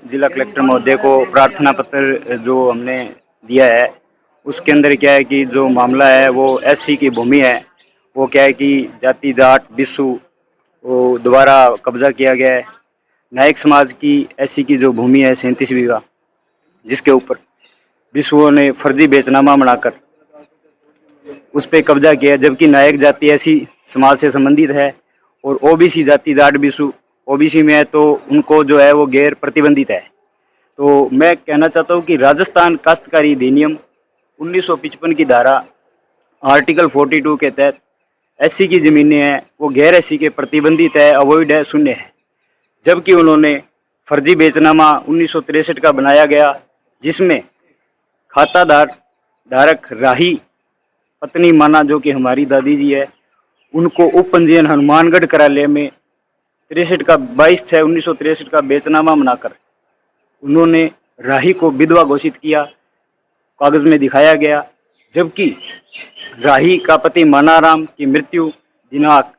जिला कलेक्टर महोदय को प्रार्थना पत्र जो हमने दिया है, उसके अंदर क्या है कि जो मामला है वो एससी की भूमि है। वो क्या है कि जाति जाट बिस्सू वो द्वारा कब्जा किया गया है। नायक समाज की एससी की जो भूमि है 37 बीघा, जिसके ऊपर बिस्सुओं ने फर्जी बेचनामा बनाकर उस पर कब्जा किया, जबकि नायक जाति ऐसी समाज से संबंधित है और ओबीसी जाति जाट बिस्सू ओबीसी में है, तो उनको जो है वो गैर प्रतिबंधित है। तो मैं कहना चाहता हूँ कि राजस्थान काश्तकारी अधिनियम 1955 की धारा आर्टिकल 42 के तहत एससी की जमीनें हैं वो गैर एससी के प्रतिबंधित है, अवॉइड है, शून्य है। जबकि उन्होंने फर्जी बेचनामा 1963 का बनाया गया, जिसमें खातादार धारक राही पत्नी माना जो कि हमारी दादी जी है, उनको उप पंजीयन हनुमानगढ़ कार्यालय में 22/6/1963 का बेचनामा बनाकर उन्होंने राही को विधवा घोषित किया, कागज में दिखाया गया। जबकि राही का पति मानाराम की मृत्यु दिनांक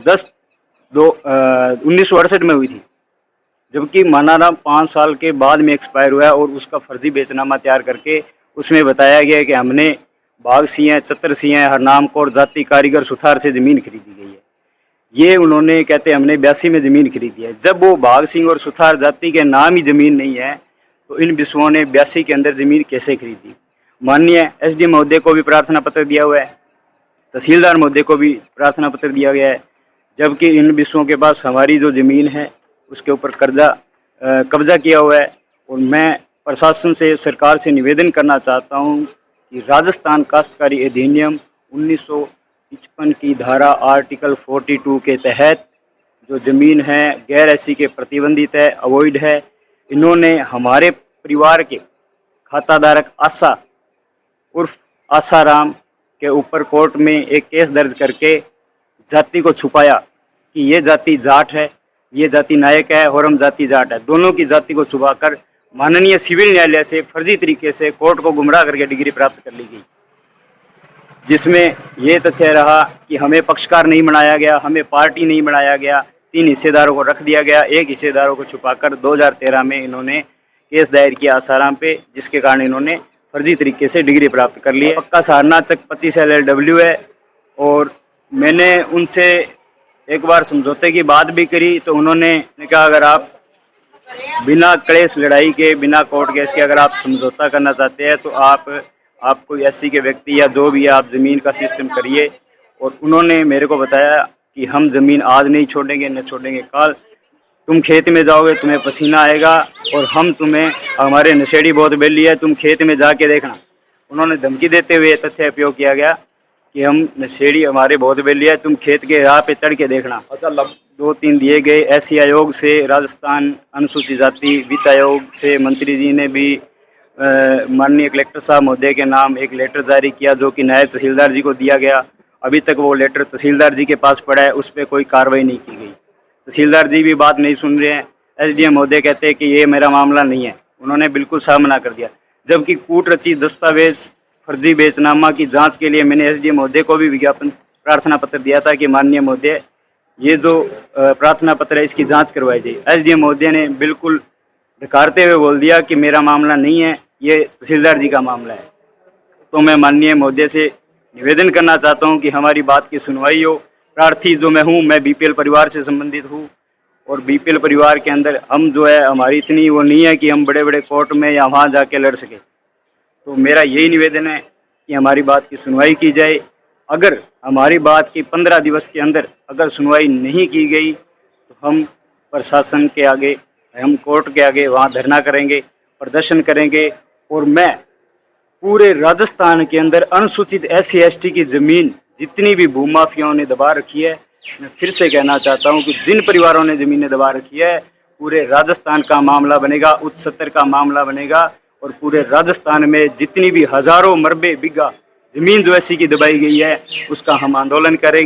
10/2/1968 में हुई थी, जबकि मानाराम 5 साल के बाद में एक्सपायर हुआ और उसका फर्जी बेचनामा तैयार करके उसमें बताया गया कि हमने बाघ सिंह चतर सिंह हरनाम कौर जाति कारीगर सुथार से जमीन खरीदी गई है। ये उन्होंने कहते हमने 82 में जमीन खरीदी है। जब वो बाघ सिंह और सुथार जाति के नाम ही जमीन नहीं है, तो इन बिस्सुओं ने 82 के अंदर जमीन कैसे खरीदी। माननीय एसडीएम महोदय को भी प्रार्थना पत्र दिया हुआ है, तहसीलदार महोदय को भी प्रार्थना पत्र दिया गया है, जबकि इन बिस्सुओं के पास हमारी जो जमीन है उसके ऊपर कब्जा किया हुआ है। और मैं प्रशासन से, सरकार से निवेदन करना चाहता हूं कि राजस्थान काश्तकारी अधिनियम 1955 की धारा आर्टिकल 42 के तहत जो जमीन है गैर एससी के प्रतिबंधित है, अवॉइड है। इन्होंने हमारे परिवार के खाताधारक आशा उर्फ आसाराम के ऊपर कोर्ट में एक केस दर्ज करके जाति को छुपाया कि ये जाति जाट है, ये जाति नायक है और हम जाति जाट है। दोनों की जाति को छुपाकर माननीय सिविल न्यायालय से फर्जी तरीके से कोर्ट को गुमराह करके डिग्री प्राप्त कर ली गई, जिसमें ये तथ्य रहा कि हमें पक्षकार नहीं बनाया गया, हमें पार्टी नहीं बनाया गया, 3 हिस्सेदारों को रख दिया गया, एक हिस्सेदारों को छुपाकर 2013 में इन्होंने केस दायर किया आसाराम पे, जिसके कारण इन्होंने फर्जी तरीके से डिग्री प्राप्त कर ली है। पक्का सहारना चक 25 LLW है और मैंने उनसे एक बार समझौते की बात भी करी, तो उन्होंने कहा अगर आप बिना क्लेश लड़ाई के, बिना कोर्ट केस के अगर आप समझौता करना चाहते हैं तो आप कोई एससी के व्यक्ति या जो भी है आप ज़मीन का सिस्टम करिए। और उन्होंने मेरे को बताया कि हम ज़मीन आज नहीं छोड़ेंगे, न छोड़ेंगे काल। तुम खेत में जाओगे, तुम्हें पसीना आएगा और हम तुम्हें, हमारे नशेड़ी बहुत बेली है, तुम खेत में जाके देखना। उन्होंने धमकी देते हुए तथ्य उपयोग किया गया कि हम नशेड़ी हमारे बहुत बेली है, तुम खेत के राह पे चढ़ के देखना। 2-3 दिए गए एससी आयोग से, राजस्थान अनुसूचित जाति वित्त आयोग से मंत्री जी ने भी माननीय कलेक्टर साहब महोदय के नाम एक लेटर जारी किया, जो कि नायब तहसीलदार जी को दिया गया। अभी तक वो लेटर तहसीलदार जी के पास पड़ा है, उस पर कोई कार्रवाई नहीं की गई। तहसीलदार जी भी बात नहीं सुन रहे हैं। एसडीएम महोदय कहते हैं कि ये मेरा मामला नहीं है, उन्होंने बिल्कुल सामना कर दिया। जबकि कूट रचित दस्तावेज फर्जी बेचनामा की जांच के लिए मैंने एसडीएम महोदय को भी विज्ञापन प्रार्थना पत्र दिया था कि माननीय महोदय ये जो प्रार्थना पत्र है इसकी जांच करवाई जाए। एसडीएम महोदय ने बिल्कुल धकारते हुए बोल दिया कि मेरा मामला नहीं है, ये तहसीलदार जी का मामला है। तो मैं माननीय महोदय से निवेदन करना चाहता हूं कि हमारी बात की सुनवाई हो। प्रार्थी जो मैं हूं, मैं बीपीएल परिवार से संबंधित हूं और बीपीएल परिवार के अंदर हम जो है, हमारी इतनी वो नहीं है कि हम बड़े बड़े कोर्ट में या वहाँ जाके लड़ सके। तो मेरा यही निवेदन है कि हमारी बात की सुनवाई की जाए। अगर हमारी बात की 15 दिवस के अंदर अगर सुनवाई नहीं की गई तो हम प्रशासन के आगे, हम कोर्ट के आगे वहाँ धरना करेंगे, प्रदर्शन करेंगे। और मैं पूरे राजस्थान के अंदर अनुसूचित एससी एसटी की जमीन जितनी भी भूमाफियाओं ने दबा रखी है, मैं फिर से कहना चाहता हूं कि जिन परिवारों ने जमीनें दबा रखी है, पूरे राजस्थान का मामला बनेगा, उच्च सत्र का मामला बनेगा। और पूरे राजस्थान में जितनी भी हजारों मरबे बिघा जमीन जो ऐसी की दबाई गई है, उसका हम आंदोलन करेंगे।